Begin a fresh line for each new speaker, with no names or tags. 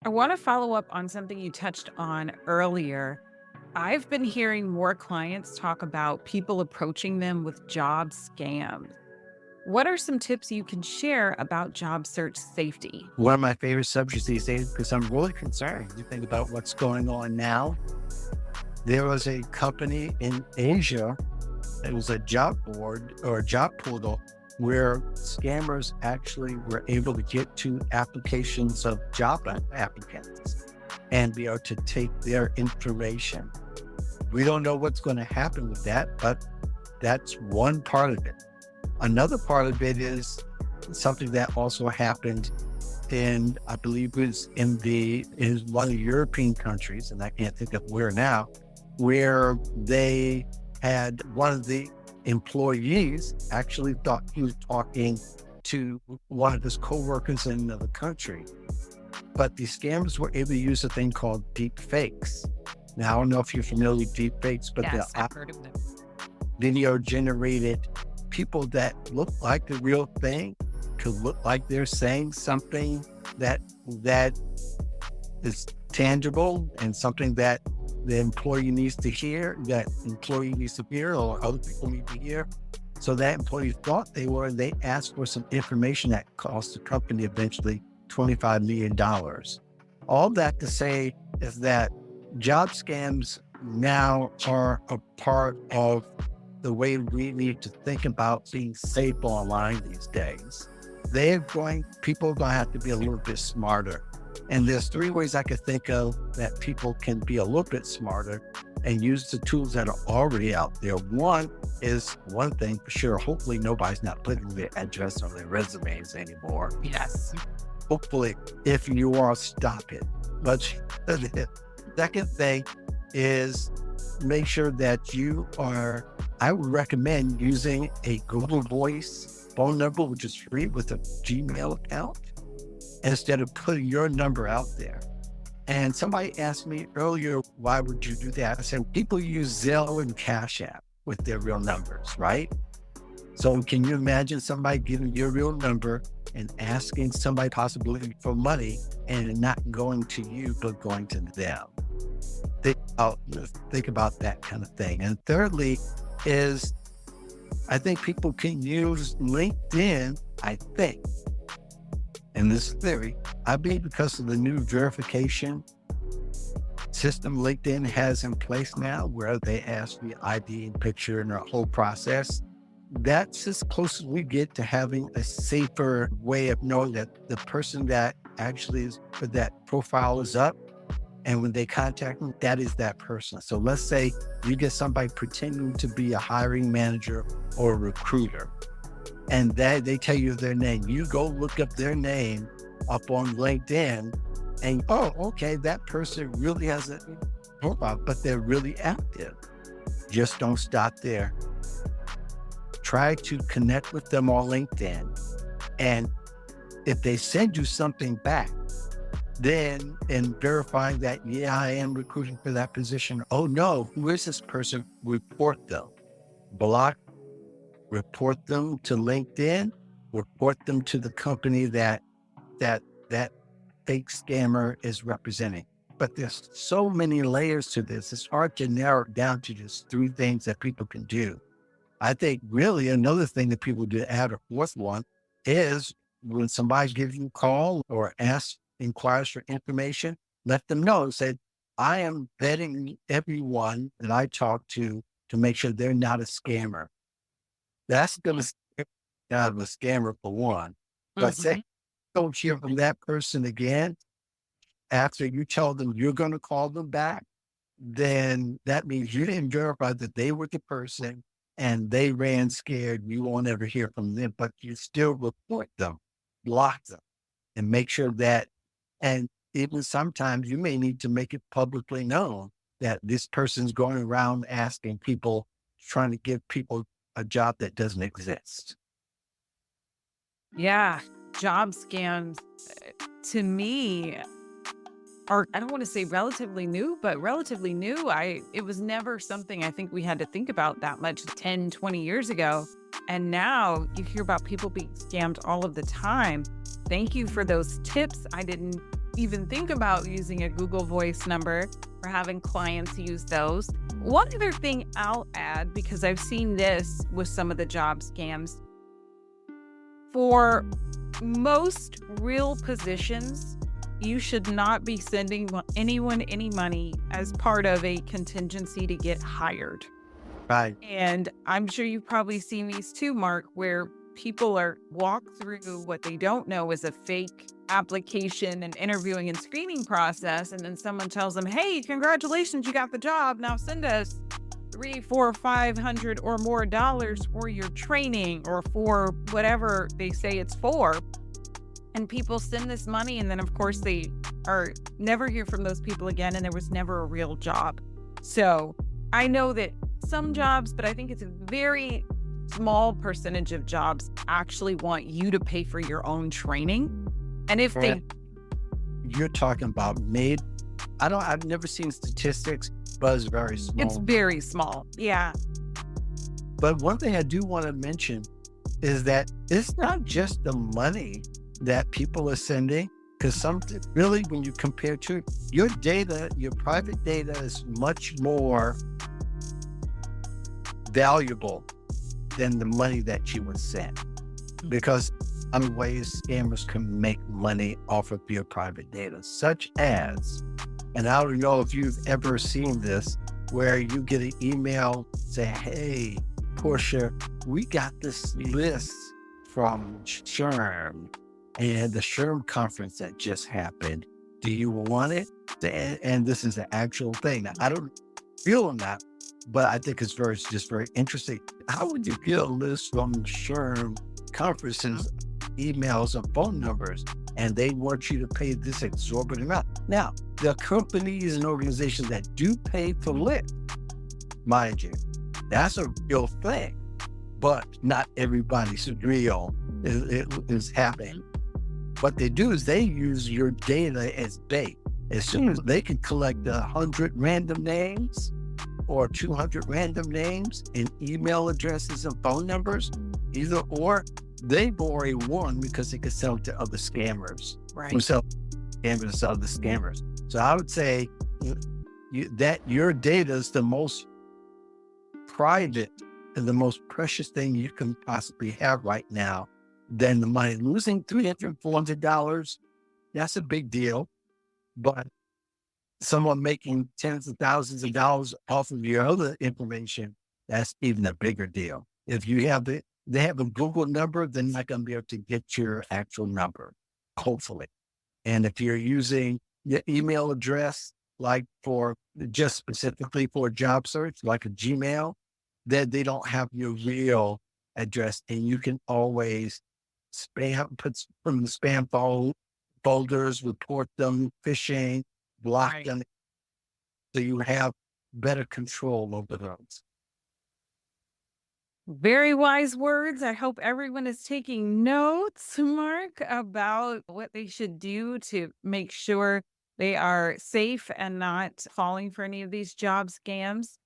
I want to follow up on something you touched on earlier. I've been hearing more clients talk about people approaching them with job scams. What are some tips you can share about job search safety?
One of my favorite subjects these days because I'm really concerned. You think about what's going on now. There was a company in Asia, it was a job board or a job portal where scammers actually were able to get to applications of job applicants and be able to take their information. We don't know what's going to happen with that, but that's one part of it. Another part of it is something that also happened in, I believe it was in one of the European countries, and I can't think of where now, where they had one of the employees actually thought he was talking to one of his coworkers in another country. But the scammers were able to use a thing called deep fakes. Now, I don't know if you're familiar with deep fakes, but they're
Yes, I've heard of them.
video generated people that look like the real thing to look like they're saying something that is tangible and something that the employee needs to hear, that employee needs to hear, or other people need to hear. So that employee thought they were, and they asked for some information that cost the company eventually $25 million. All that to say is that job scams now are a part of the way we need to think about being safe online these days. People are going to have to be a little bit smarter. And there's three ways I could think of that people can be a little bit smarter and use the tools that are already out there. One thing for sure, hopefully nobody's not putting their address on their resumes anymore.
Yes.
Hopefully, if you are, stop it. But the second thing is make sure that I would recommend using a Google Voice phone number, which is free with a Gmail account, instead of putting your number out there. And somebody asked me earlier, why would you do that? I said, people use Zelle and Cash App with their real numbers, right? So can you imagine somebody giving your real number and asking somebody possibly for money and not going to you, but going to them? Think about that kind of thing. And thirdly is, I think people can use LinkedIn, I think, and this theory, I believe because of the new verification system LinkedIn has in place now, where they ask the ID and picture and the whole process. That's as close as we get to having a safer way of knowing that the person that actually is, that profile is up. And when they contact me, that is that person. So let's say you get somebody pretending to be a hiring manager or a recruiter, and they tell you their name. You go look up their name up on LinkedIn and, oh, okay, that person really has a profile, but they're really active. Just don't stop there. Try to connect with them on LinkedIn. And if they send you something back, then in verifying that, yeah, I am recruiting for that position. Oh no, who is this person? Report them. Block, report them to LinkedIn, report them to the company that fake scammer is representing. But there's so many layers to this. It's hard to narrow it down to just three things that people can do. I think really another thing that people do, add a fourth one, is when somebody gives you a call or inquires for information, let them know. Say, I am vetting everyone that I talk to make sure they're not a scammer. That's going to scare you out of a scammer for one. But say,
Mhm.
don't hear from that person again after you tell them you're going to call them back, then that means you didn't verify that they were the person and they ran scared. You won't ever hear from them, but you still report them, block them, and make sure that, and even sometimes you may need to make it publicly known that this person's going around asking people, trying to give people a job that doesn't exist.
Yeah. Job scams to me are, I don't want to say relatively new, but relatively new. It was never something I think we had to think about that much 10, 20 years ago. And now you hear about people being scammed all of the time. Thank you for those tips. I didn't even think about using a Google Voice number or having clients use those. One other thing I'll add, because I've seen this with some of the job scams, for most real positions, you should not be sending anyone any money as part of a contingency to get hired.
Right.
And I'm sure you've probably seen these too, Mark, where people are walk through what they don't know is a fake application and interviewing and screening process. And then someone tells them, hey, congratulations, you got the job. Now send us three, four, 500 or more dollars for your training or for whatever they say it's for. And people send this money. And then, of course, they are never hear from those people again. And there was never a real job. So I know that some jobs, but I think it's a very small percentage of jobs actually want you to pay for your own training. And if
And
they,
you're talking about made. I've never seen statistics, but it's very
it's
small.
very small. Yeah.
But one thing I do want to mention is that it's not just the money that people are sending, because some really, when you compare to your data, your private data is much more valuable than the money that you would send. Because other ways scammers can make money off of your private data, such as, and I don't know if you've ever seen this, where you get an email say, hey, Portia, we got this list from SHRM and the SHRM conference that just happened. Do you want it? And this is the actual thing. Now, I don't feel on that, but I think it's just very interesting. How would you get a list from SHRM conferences, emails, and phone numbers, and they want you to pay this exorbitant amount? Now, there are companies and organizations that do pay for lit, mind you. That's a real thing, but not everybody's real is happening. What they do is they use your data as bait. As soon as they can collect 100 random names or 200 random names and email addresses and phone numbers, either or, they've already won because they can sell it to other scammers who
Right.
sell scammers to other scammers. So I would say that your data is the most private and the most precious thing you can possibly have right now than the money. Losing $300, $400, that's a big deal. But someone making tens of thousands of dollars off of your other information, that's even a bigger deal. If you have they have a Google number, they're not going to be able to get your actual number, hopefully. And if you're using your email address, like for just specifically for a job search, like a Gmail, then they don't have your real address. And you can always put from the folders, report them, phishing, block
Right.
them. So you have better control over those.
Very wise words. I hope everyone is taking notes, Mark, about what they should do to make sure they are safe and not falling for any of these job scams.